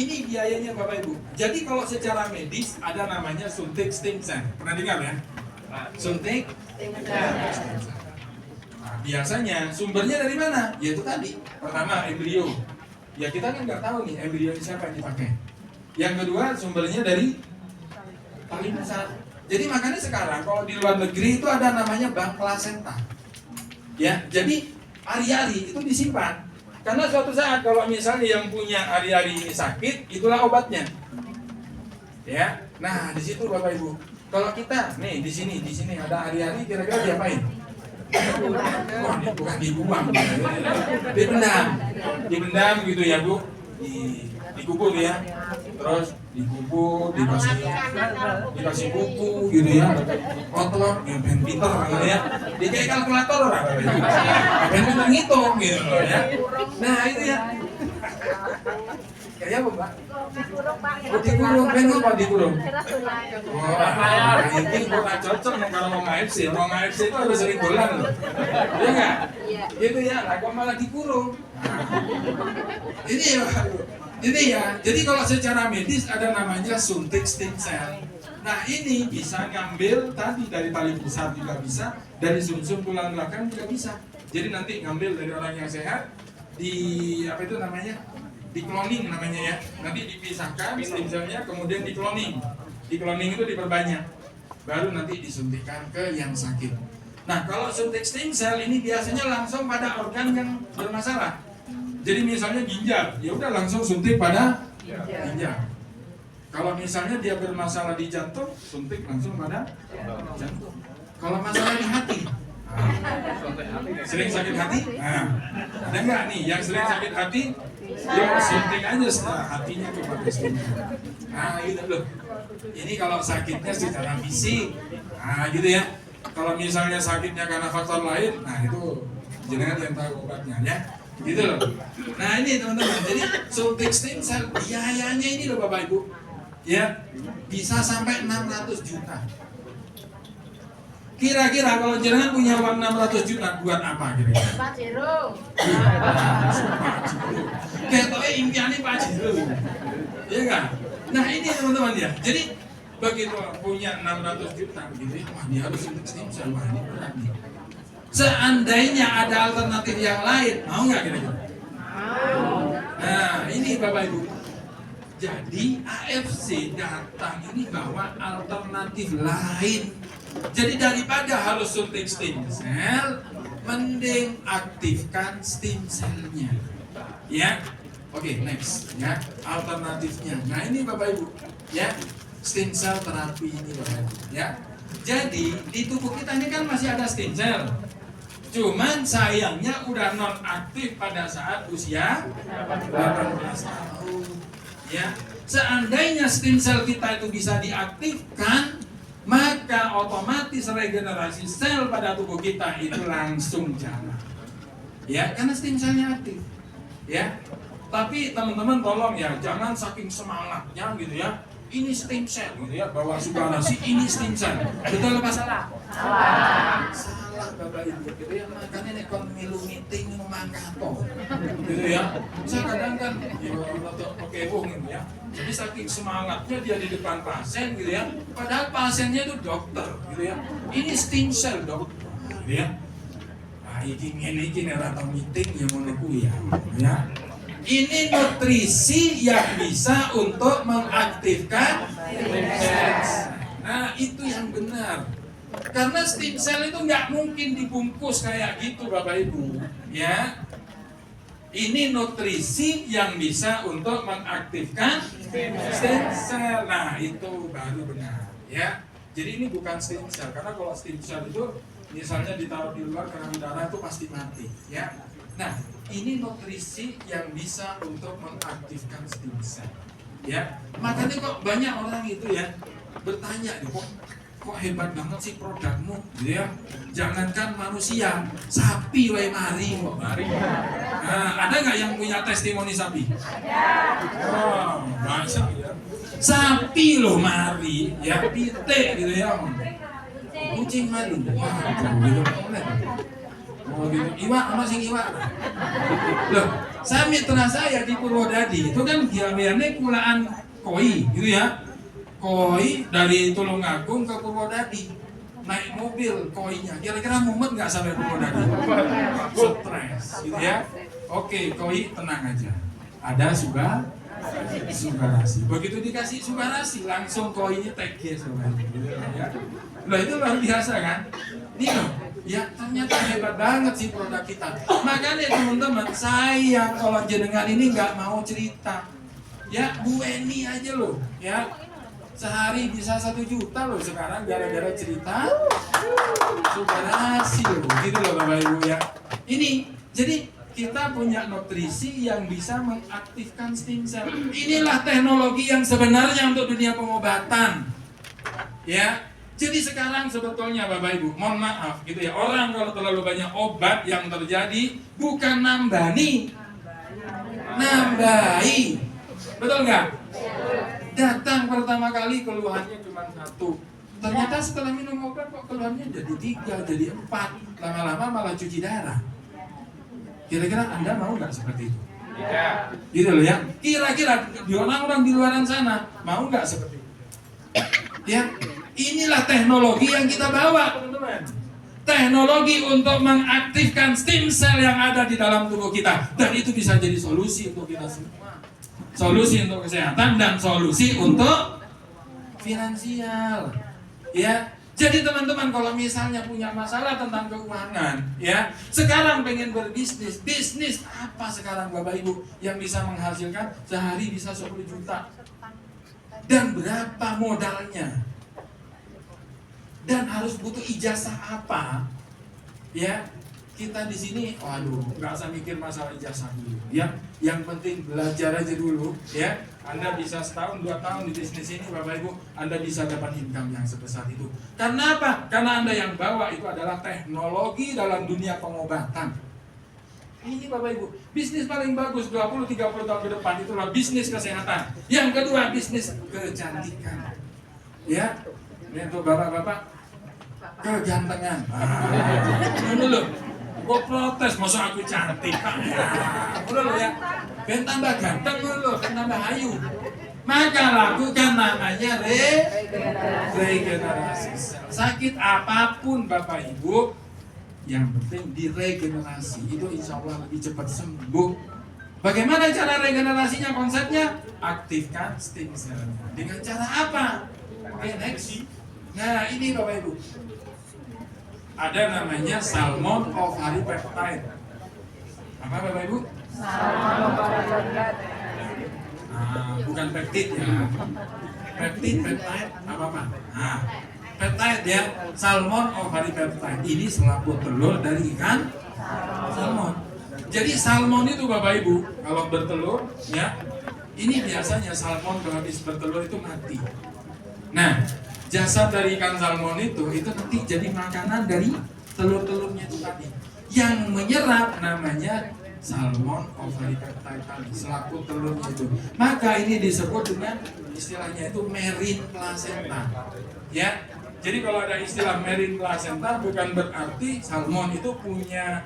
ini biayanya Bapak Ibu. Jadi kalau secara medis ada namanya suntik stem cell. Pernah dengar ya? Suntik stem cell. Nah, biasanya sumbernya dari mana? Yaitu tadi. Pertama embrio. Ya kita kan nggak tahu nih embrio siapa yang dipakai. Yang kedua sumbernya dari paling besar. Jadi makanya sekarang kalau di luar negeri itu ada namanya bank plasenta. Ya, jadi ari-ari itu disimpan. Karena suatu saat kalau misalnya yang punya ari-ari ini sakit, itulah obatnya. Ya. Nah, di situ Bapak Ibu. Kalau kita nih di sini ada ari-ari kira-kira diapain? Bukan dibuang. Dipendam gitu ya, Bu. Dikubur ya. Terus dikubur, dikasih buku gitu ya. Kotor, ya pen pinter gitu ya. Dia kayak kalkulator orang gitu. Pen pinter ngitung gitu loh ya. Nah, itu ya. Kayak apa, Pak? Dikurung, pen apa dikurung? Oh, ini bukan cocok kalau mau AFC. Orang AFC itu harus sering bolan loh. Iya enggak? Gitu ya, lah kok malah dikurung. Ini ya, jadi kalau secara medis ada namanya suntik stem cell. Nah ini bisa ngambil tadi dari tali besar juga bisa, dari sumsum tulang belakang juga bisa. Jadi nanti ngambil dari orang yang sehat, di apa itu namanya, di cloning namanya ya. Nanti dipisahkan stem cellnya, kemudian di cloning. Di cloning itu diperbanyak, baru nanti disuntikkan ke yang sakit. Nah kalau suntik stem cell ini biasanya langsung pada organ yang bermasalah. Jadi misalnya ginjal, ya udah langsung suntik pada ginjal. Kalau misalnya dia bermasalah di jantung, suntik langsung pada jantung. Kalau masalah di hati, sering sakit hati, ada nggak nih yang sering sakit hati? Ya suntik aja setelah hatinya kepada stem. Nah gitu loh. Ini kalau sakitnya secara fisik, nah gitu ya. Kalau misalnya sakitnya karena faktor lain, nah itu jenengan yang tahu obatnya ya. Gitu loh. Nah ini teman-teman, jadi suntik stem cell biayanya ini loh Bapak Ibu, ya bisa sampai 600 juta. Kira-kira kalau jenengan punya uang 600 juta buat apa kira-kira? Pak Jero. Ketoknya impiannya Pak Jero, ya kan? Nah ini teman-teman ya, jadi begitu punya 600 juta gitu, wah dia harus suntik stem cell, wah ini berat nih. Seandainya ada alternatif yang lain, mau nggak kira-kira? Nah, ini Bapak Ibu. Jadi AFC datang ini bawa alternatif lain. Jadi daripada harus suntik stem cell, mending aktifkan stem cellnya. Ya, oke, next. Ya, alternatifnya. Nah ini Bapak Ibu, ya, stem cell terapi ini Bapak Ibu. Ya, jadi di tubuh kita ini kan masih ada stem cell. Cuman sayangnya udah non aktif pada saat usia 18 tahun. Ya, seandainya stem cell kita itu bisa diaktifkan, maka otomatis regenerasi sel pada tubuh kita itu langsung jalan. Ya, karena stem cellnya aktif. Ya, tapi teman-teman tolong ya, jangan saking semangatnya gitu ya. Ini stem cell gitu ya, bawa substansi ini stem cell. Betul apa salah? Salah Bapak Ibu gitu ya, makanya nek kon milu meeting mangkato. Gitu ya. Saya kadang kan ya rada kewong gitu ya. Jadi saking semangatnya dia di depan pasien gitu ya. Padahal pasiennya itu dokter gitu ya. Ini stem cell dokter gitu ya. Nah, ini ora tau meeting yang ngono kuwi ya. Ini nutrisi yang bisa untuk mengaktifkan stem cell. Nah itu yang benar. Karena stem cell itu nggak mungkin dibungkus kayak gitu Bapak Ibu. Ya, ini nutrisi yang bisa untuk mengaktifkan stem cell. Nah itu baru benar. Ya, jadi ini bukan stem cell. Karena kalau stem cell itu misalnya ditaruh di luar karena udara itu pasti mati. Ya. Nah, ini nutrisi yang bisa untuk mengaktifkan stem cell. Ya, makanya kok banyak orang itu ya bertanya, kok hebat banget sih produkmu, gitu ya? Jangankan manusia, sapi wae mari kok mari. Nah, ada nggak yang punya testimoni sapi? Ada. Oh, banyak ya. Sapi loh mari, ya pite gitu ya. Kucing mari. Wah, gitu. Oh gitu. Iwak, ono sing iwak. Loh, saya mitra saya di Purwodadi itu kan gaweane kulaan koi gitu ya. Koi dari Tulungagung ke Purwodadi. Naik mobil koinya. Kira-kira mumet nggak sampai Purwodadi? Stres gitu ya. Oke, koi tenang aja. Ada Subarasi. Begitu dikasih Subarasi langsung koinya tagih sama ya. Loh itu luar biasa kan? Nih loh, ya ternyata hebat banget sih produk kita. Makanya teman-teman, saya kalau jenengan ini nggak mau cerita, ya Bu Eni aja loh, ya sehari bisa 1 juta loh sekarang gara-gara cerita Subarasi loh, gitu loh Bapak Ibu ya. Ini jadi kita punya nutrisi yang bisa mengaktifkan stem cell. Inilah teknologi yang sebenarnya untuk dunia pengobatan, ya. Jadi sekarang sebetulnya Bapak Ibu, mohon maaf gitu ya, orang kalau terlalu banyak obat yang terjadi bukan nambahi, betul nggak? Datang pertama kali keluhannya cuma 1, ternyata setelah minum obat kok keluhannya jadi 3, jadi 4, lama-lama malah cuci darah. Kira-kira Anda mau nggak seperti itu? Ya. Gitu loh ya. Kira-kira di orang-orang di luar sana mau nggak seperti itu? Ya. Inilah teknologi yang kita bawa, teman-teman. Teknologi untuk mengaktifkan stem cell yang ada di dalam tubuh kita. Dan itu bisa jadi solusi untuk kita semua. Solusi untuk kesehatan dan solusi untuk finansial. Ya. Jadi teman-teman kalau misalnya punya masalah tentang keuangan, ya, sekarang pengen berbisnis, bisnis apa sekarang Bapak Ibu yang bisa menghasilkan sehari bisa 10 juta? Dan berapa modalnya? Dan harus butuh ijazah apa? Ya, kita di sini, waduh, nggak usah mikir masalah ijazah dulu. Ya, yang penting belajar aja dulu. Ya, Anda bisa setahun, 2 tahun di bisnis ini, Bapak Ibu, Anda bisa dapat income yang sebesar itu. Karena apa? Karena Anda yang bawa itu adalah teknologi dalam dunia pengobatan. Ini Bapak Ibu, bisnis paling bagus 20-30 tahun ke depan itulah bisnis kesehatan. Yang kedua, bisnis kecantikan. Ya. Ini untuk bapak-bapak kegantengan. Dulu, gue protes, masa aku cantik Pak. Dulu ya, ben tambah ganteng dulu, ben tambah hayu. Maka lakukan namanya regenerasi sel. Sakit apapun Bapak Ibu, yang penting diregenerasi. Itu insya Allah lebih cepat sembuh. Bagaimana cara regenerasinya? Konsepnya aktifkan stem cell. Dengan cara apa? Oke, next. Nah ini Bapak Ibu, ada namanya salmon ovary peptide. Apa Bapak Ibu? Salmon ovary peptide. Bukan peptid ya. Peptid, peptide, apa-apa. Nah, peptide ya, salmon ovary peptide. Ini selaput telur dari ikan salmon. Jadi salmon itu Bapak Ibu, kalau bertelur ya, ini biasanya salmon kalau habis bertelur itu mati. Nah, jasad dari ikan salmon itu nanti jadi makanan dari telur-telurnya itu tadi. Yang menyerap namanya salmon ovary peptide tadi, selaput telurnya itu. Maka ini disebut dengan istilahnya itu marine placenta. Ya. Jadi kalau ada istilah marine placenta bukan berarti salmon itu punya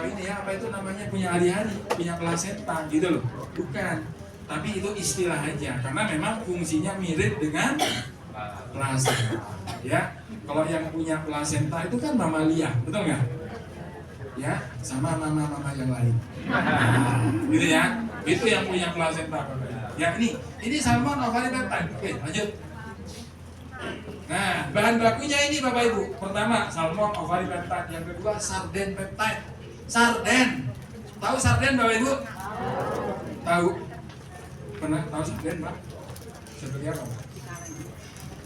ini ya apa itu namanya punya hari-hari, punya placenta gitu loh. Bukan. Tapi itu istilah aja karena memang fungsinya mirip dengan placenta, ya. Kalau yang punya placenta itu kan mamalia, betul nggak? Ya, sama mama-mama yang lain. Nah, gitu ya. Itu yang punya placenta. Ya ini salmon ovary peptide. Oke, lanjut. Nah, bahan bakunya ini Bapak Ibu. Pertama, salmon ovary peptide. Yang kedua, sarden peptide. Sarden. Tahu sarden Bapak Ibu? Tahu. Pernah tahu sarden, Pak? Seperti apa, Pak?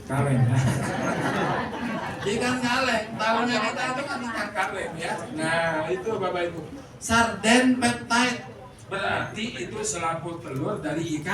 Kaleng ya. Ikan kaleng, tahunya kita itu kan ikan kaleng ya. Nah itu Bapak Ibu, sarden peptide berarti itu selaput telur dari ikan